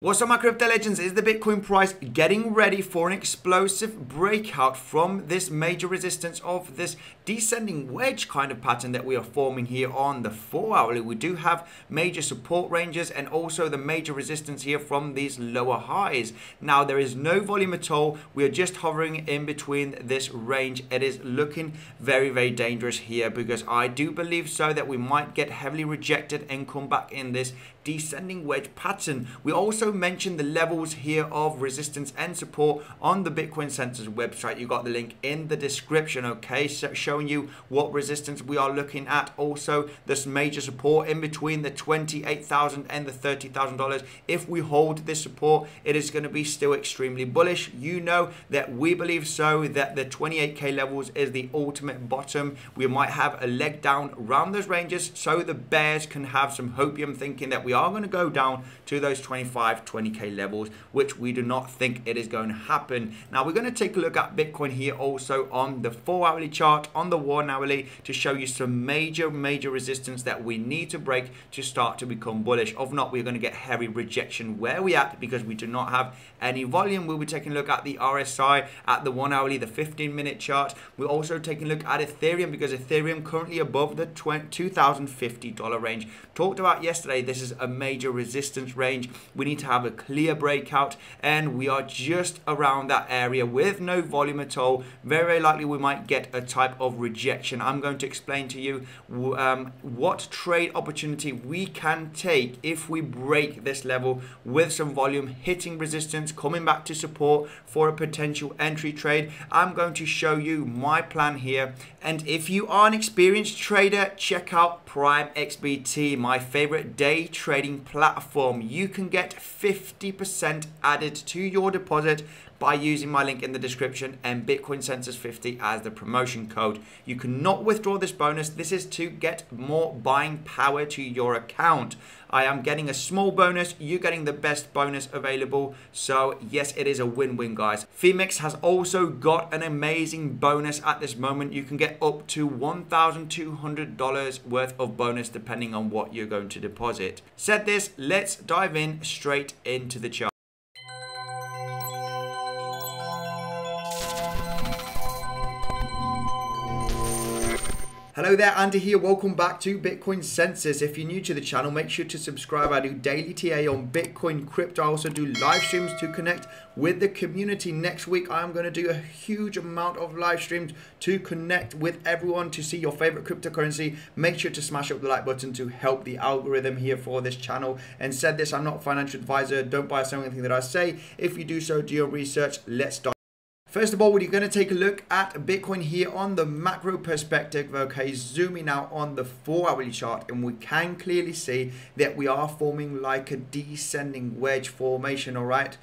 What's up, my crypto legends? Is the Bitcoin price getting ready for an explosive breakout from this major resistance of this descending wedge kind of pattern that we are forming here on the 4-hourly? We do have major support ranges and also the major resistance here from these lower highs. Now, there is no volume at all. We are just hovering in between this range. It is looking very, very dangerous here because I do believe so that we might get heavily rejected and come back in this descending wedge pattern. We also mentioned the levels here of resistance and support on the Bitcoinsensus website. You got the link in the description, okay, so showing you what resistance we are looking at. Also, this major support in between the $28,000 and the $30,000. If we hold this support, it is going to be still extremely bullish. You know that we believe so that the 28k levels is the ultimate bottom. We might have a leg down around those ranges, so the bears can have some hopium, thinking that we are going to go down to those 20k levels, which we do not think it is going to happen. Now, we're going to take a look at Bitcoin here also on the 4-hourly chart, on the 1-hourly, to show you some major resistance that we need to break to start to become bullish. If not, we're going to get heavy rejection where we at because we do not have any volume. We'll be taking a look at the RSI at the 1-hourly, the 15-minute chart. We're also taking a look at Ethereum because Ethereum currently above the $2,050 range. Talked about yesterday, this is a major resistance range. We need to have a clear breakout, and we are just around that area with no volume at all. Very likely we might get a type of rejection. I'm going to explain to you what trade opportunity we can take if we break this level with some volume, hitting resistance, coming back to support for a potential entry trade. I'm going to show you my plan here, and if you are an experienced trader, check out PrimeXbt, my favorite day trading platform. You can get 50% added to your deposit by using my link in the description and Bitcoinsensus 50 as the promotion code. You cannot withdraw this bonus. This is to get more buying power to your account. I am getting a small bonus. You're getting the best bonus available. So yes, it is a win-win, guys. Phoenix has also got an amazing bonus at this moment. You can get up to $1,200 worth of bonus depending on what you're going to deposit. Said this, let's dive in straight into the chart. Hello there, Andy here. Welcome back to Bitcoinsensus. If you're new to the channel, make sure to subscribe. I do daily TA on Bitcoin, crypto. I also do live streams to connect with the community. Next week, I'm going to do a huge amount of live streams to connect with everyone to see your favorite cryptocurrency. Make sure to smash up the like button to help the algorithm here for this channel. And said this, I'm not a financial advisor. Don't buy or sell anything that I say. If you do so, do your research. Let's start. First of all, we're going to take a look at Bitcoin here on the macro perspective, okay, zooming out on the 4-hourly chart, and we can clearly see that we are forming like a descending wedge formation, all right?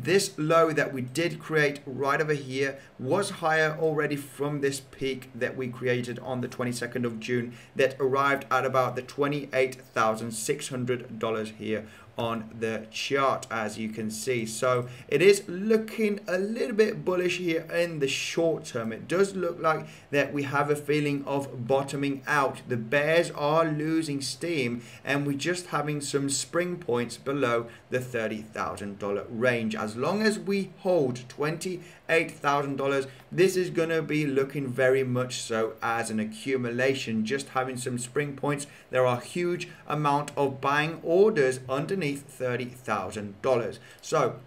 This low that we did create right over here was higher already from this peak that we created on the 22nd of June that arrived at about the $28,600 here on the chart, as you can see. So it is looking a little bit bullish here in the short term. It does look like that we have a feeling of bottoming out. The bears are losing steam, and we're just having some spring points below the $30,000 range. As long as we hold $28,000, this is going to be looking very much so as an accumulation, just having some spring points. There are huge amount of buying orders underneath $30,000. So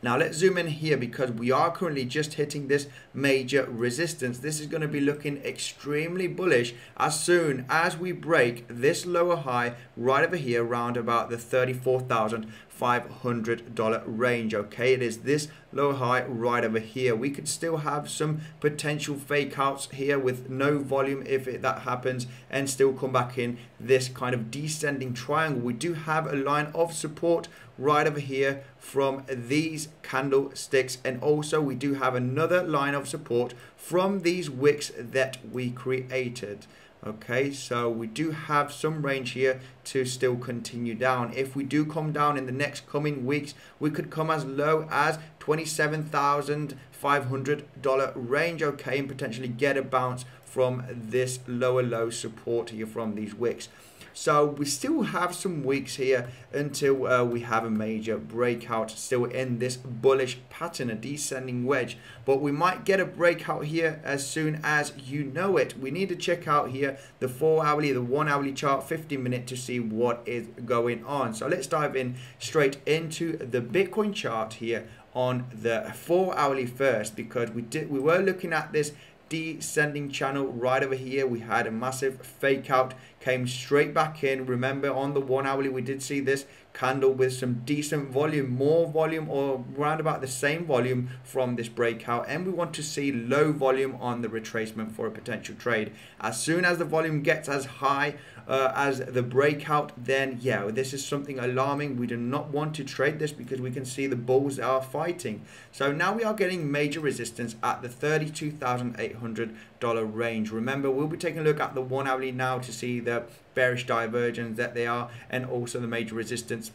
now let's zoom in here because we are currently just hitting this major resistance. This is going to be looking extremely bullish as soon as we break this lower high right over here around about the $34,500 range. Okay, it is this lower high right over here. We could still have some potential fake outs here with no volume if that happens, and still come back in this kind of descending triangle. We do have a line of support right over here from these candlesticks, and also we do have another line of support from these wicks that we created. Okay, so we do have some range here to still continue down. If we do come down in the next coming weeks, we could come as low as $27,500 range, okay, and potentially get a bounce from this lower low support here from these wicks. So we still have some weeks here until we have a major breakout still in this bullish pattern, a descending wedge. But we might get a breakout here as soon as you know it. We need to check out here the 4 hourly, the 1 hourly chart, 15-minute to see what is going on. So let's dive in straight into the Bitcoin chart here on the 4 hourly first, because we were looking at this descending channel right over here. We had a massive fake out, came straight back in. Remember, on the 1 hourly we did see this candle with some decent volume, more volume, or around about the same volume from this breakout, and we want to see low volume on the retracement for a potential trade. As soon as the volume gets as high as the breakout, then yeah, this is something alarming. We do not want to trade this because we can see the bulls are fighting. So now we are getting major resistance at the $32,800 range. Remember, we'll be taking a look at the 1 hourly now to see the bearish divergence that they are, and also the major resistance.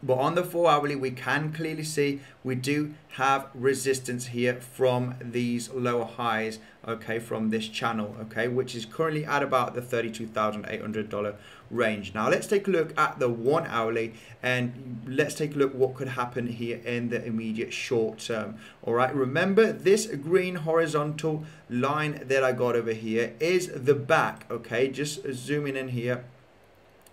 But on the 4 hourly, we can clearly see we do have resistance here from these lower highs, okay, from this channel, okay, which is currently at about the $32,800 range. Now let's take a look at the 1 hourly, and let's take a look what could happen here in the immediate short term. All right, remember this green horizontal line that I got over here is the back, okay, just zooming in here.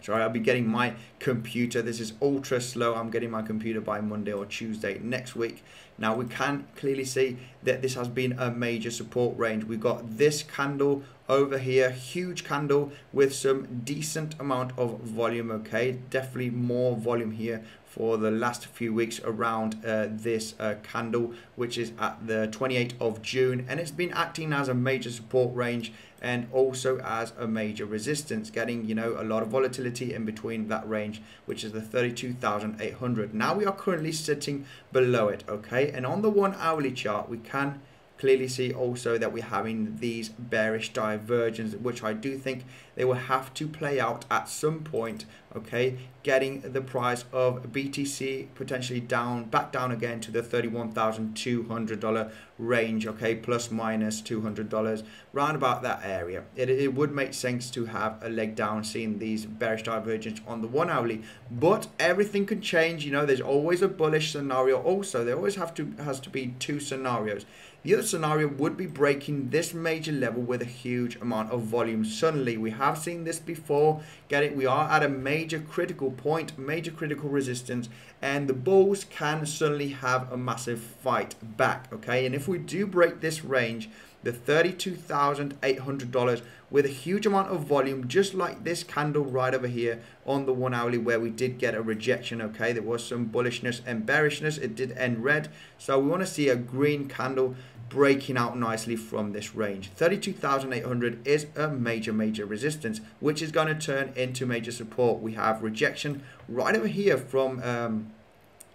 Sorry, I'll be getting my computer. This is ultra slow. I'm getting my computer by Monday or Tuesday next week. Now we can clearly see that this has been a major support range. We got this candle over here, huge candle with some decent amount of volume, okay, definitely more volume here for the last few weeks around this candle, which is at the 28th of June, and it's been acting as a major support range and also as a major resistance, getting, you know, a lot of volatility in between that range, which is the 32,800. Now we are currently sitting below it, okay, and on the 1 hourly chart we can clearly see also that we're having these bearish divergences, which I do think they will have to play out at some point, okay, getting the price of BTC potentially back down again to the $31,200 range, okay, plus minus $200, round about that area. It would make sense to have a leg down, seeing these bearish divergence on the 1 hourly, but everything can change. You know, there's always a bullish scenario. Also, there always has to be two scenarios. The other scenario would be breaking this major level with a huge amount of volume suddenly. We have seen this before. Get it? We are at a major critical point, major critical resistance, and the bulls can suddenly have a massive fight back, okay? And if we do break this range, the $32,800 with a huge amount of volume, just like this candle right over here on the 1 hourly where we did get a rejection, okay? There was some bullishness and bearishness. It did end red. So we want to see a green candle breaking out nicely from this range. 32,800 is a major resistance, which is going to turn into major support. We have rejection right over here from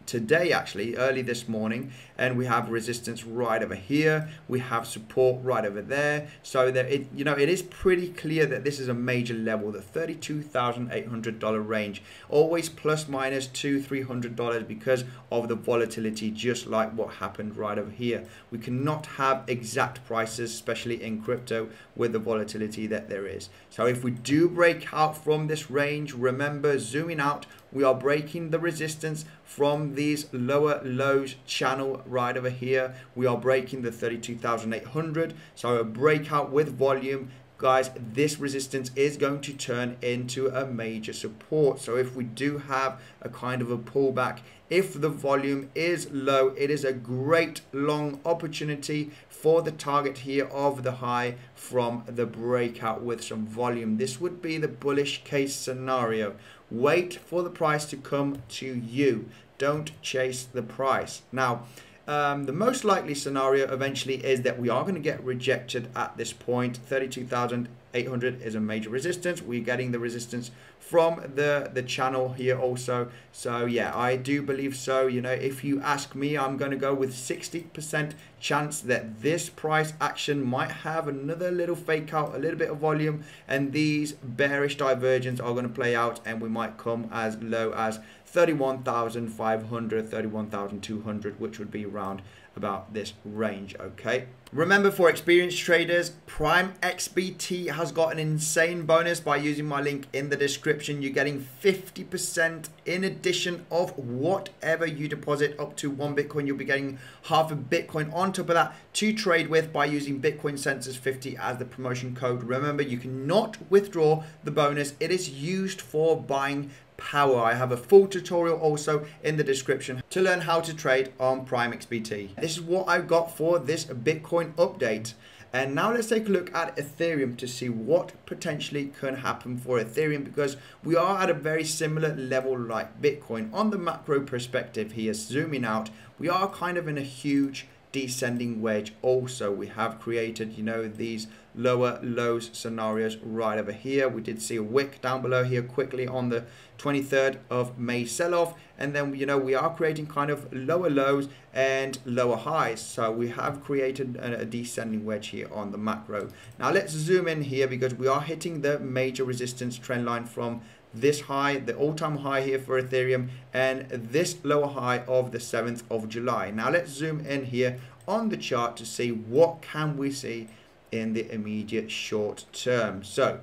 today, actually early this morning, and we have resistance right over here. We have support right over there. So that it is pretty clear that this is a major level, the $32,800 range, always plus minus $200-300 because of the volatility, just like what happened right over here. We cannot have exact prices, especially in crypto, with the volatility that there is. So if we do break out from this range, remember, zooming out, we are breaking the resistance from these lower lows channel right over here. We are breaking the 32,800. So a breakout with volume, guys, this resistance is going to turn into a major support. So if we do have a kind of a pullback, if the volume is low, it is a great long opportunity for the target here of the high from the breakout with some volume. This would be the bullish case scenario. Wait for the price to come to you. Don't chase the price. Now, the most likely scenario eventually is that we are going to get rejected at this point. 32,800 is a major resistance. We're getting the resistance from the channel here also. So yeah, I do believe so. You know, if you ask me, I'm going to go with 60% chance that this price action might have another little fake out, a little bit of volume, and these bearish divergence are going to play out, and we might come as low as 31,500, 31,200, which would be around about this range. Okay, remember, for experienced traders, PrimeXbt has got an insane bonus. By using my link in the description, you're getting 50% in addition of whatever you deposit up to 1 Bitcoin. You'll be getting half a Bitcoin on top of that to trade with by using Bitcoinsensus 50 as the promotion code. Remember, you cannot withdraw the bonus. It is used for buying power. I have a full tutorial also in the description to learn how to trade on PrimeXbt. This is what I've got for this Bitcoin update. And now let's take a look at Ethereum to see what potentially can happen for Ethereum, because we are at a very similar level like Bitcoin. On the macro perspective here, zooming out, we are kind of in a huge descending wedge. Also, we have created, you know, these lower lows scenarios right over here. We did see a wick down below here quickly on the 23rd of May sell-off, and then, you know, we are creating kind of lower lows and lower highs. So we have created a descending wedge here on the macro. Now let's zoom in here, because we are hitting the major resistance trend line from this high, the all-time high here for Ethereum, and this lower high of the 7th of July. Now let's zoom in here on the chart to see what can we see in the immediate short term. So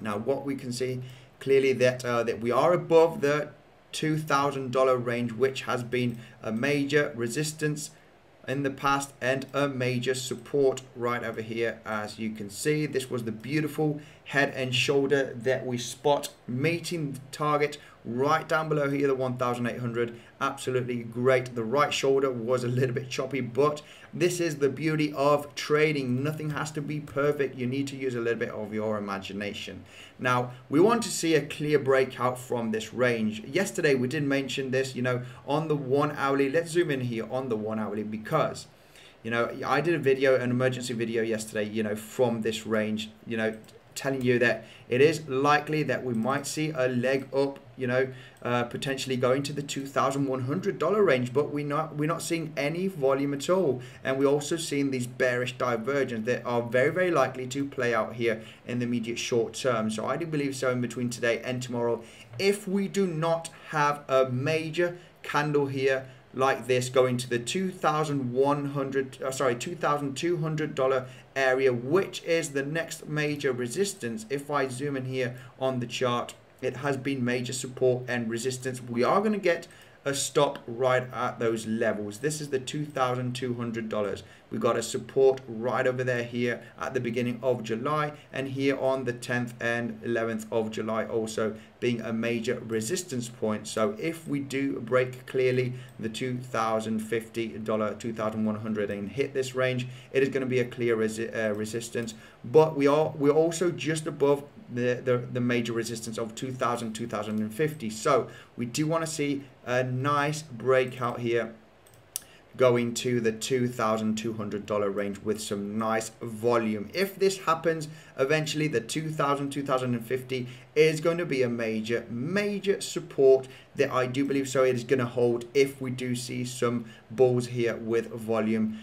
now what we can see clearly that we are above the $2,000 range, which has been a major resistance in the past and a major support right over here. As you can see, this was the beautiful head and shoulder that we spot meeting the target right down below here, the 1,800. Absolutely great. The right shoulder was a little bit choppy, but this is the beauty of trading. Nothing has to be perfect. You need to use a little bit of your imagination. Now, we want to see a clear breakout from this range. Yesterday, we did mention this, you know, on the 1 hourly. Let's zoom in here on the 1 hourly, because, you know, I did a video, an emergency video yesterday, you know, from this range, you know, telling you that it is likely that we might see a leg up, you know, potentially going to the $2,100 range, but we're not seeing any volume at all. And we're also seeing these bearish divergence that are very, very likely to play out here in the immediate short term. So I do believe so in between today and tomorrow, if we do not have a major candle here like this going to the $2,200 area, which is the next major resistance. If I zoom in here on the chart, it has been major support and resistance. We are going to get a stop right at those levels. This is the $2,200. We got a support right over there here at the beginning of July, and here on the 10th and 11th of July also being a major resistance point. So if we do break clearly the $2,050, $2,100 and hit this range, it is going to be a clear resistance. But we're also just above the major resistance of 2,000, 2,050. So we do want to see a nice breakout here going to the $2,200 range with some nice volume. If this happens, eventually the 2,000, 2,050 is going to be a major support that I do believe so it is going to hold if we do see some bulls here with volume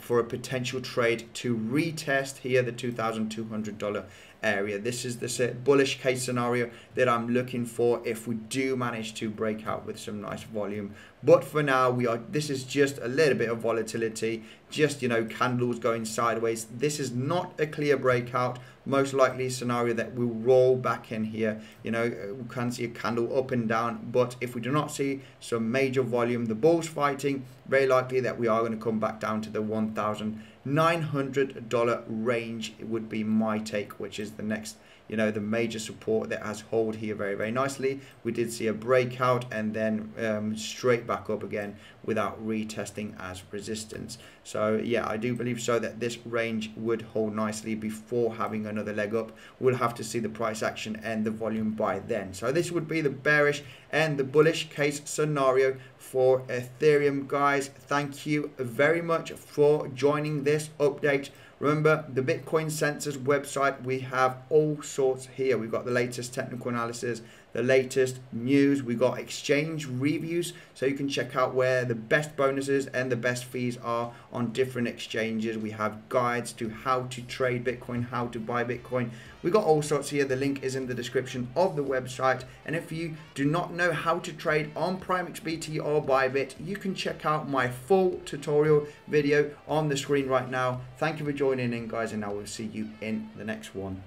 for a potential trade to retest here the $2,200 area. This is the bullish case scenario that I'm looking for if we do manage to break out with some nice volume. But for now, this is just a little bit of volatility, just, you know, candles going sideways. This is not a clear breakout. Most likely scenario that will roll back in here. You know, we can see a candle up and down, but if we do not see some major volume, the bulls fighting, very likely that we are going to come back down to the $1,900 range. It would be my take, which is the next, you know, the major support that has held here very, very nicely. We did see a breakout and then straight back up again without retesting as resistance. So yeah, I do believe so that this range would hold nicely before having another leg up. We'll have to see the price action and the volume by then. So this would be the bearish and the bullish case scenario for Ethereum. Guys, thank you very much for joining this update. Remember, the Bitcoinsensus website, we have all sorts here. We've got the latest technical analysis, the latest news. We got exchange reviews, so you can check out where the best bonuses and the best fees are on different exchanges. We have guides to how to trade Bitcoin, how to buy Bitcoin. We got all sorts here. The link is in the description of the website. And if you do not know how to trade on PrimeXbt or Bybit, you can check out my full tutorial video on the screen right now. Thank you for joining in, guys, and I will see you in the next one.